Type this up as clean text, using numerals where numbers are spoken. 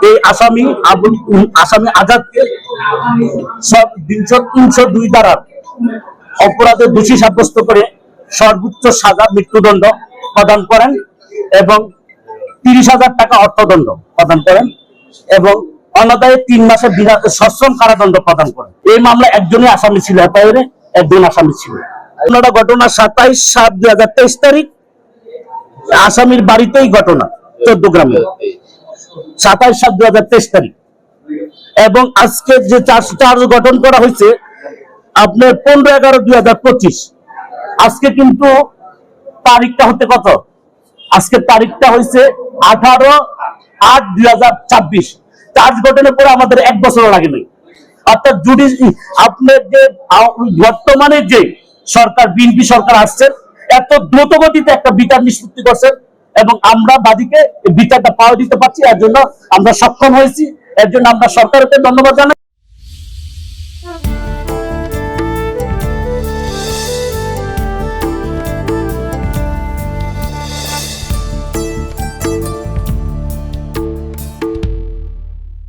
এই আসামি আসামি আজাদকে সব 302 ধারার অপরাধে দোষী সাব্যস্ত করে সর্বোচ্চ সাজা মৃত্যুদণ্ড প্রদান করেন এবং 30,000 টাকা অর্থদণ্ড প্রদান করেন এবং অনাদায়ে 3 মাসের সশ্রম কারাদণ্ড প্রদান করেন। এই মামলা একজনই আসামি ছিল, এফআইআর একজন আসামি ছিল। ঘটনা 27/7/2023 তারিখ আসামির বাড়িতেই ঘটনা, 14 গ্রামে 27/7/2023 তারিখ। এবং আজকে যে চার্জ গঠন করা হয়েছে আপনার 15/11/2025। আজকে কিন্তু তারিখটা হতে কত, আজকে তারিখটা হয়েছে 18/8/2026। চার্জ গঠনের পরে আমাদের 1 বছর লাগে নাই। অর্থাৎ আপনার যে বর্তমানে যে সরকার বিএনপি সরকার আসছে এত দ্রুত গতিতে একটা বিচার নিষ্পত্তি করছেন এবং আমরা বাদীকে বিচারটা পাওয়া দিতে পারছি, এর জন্য আমরা সক্ষম হয়েছি। এর জন্য আমরা সরকারকে ধন্যবাদ জানাই।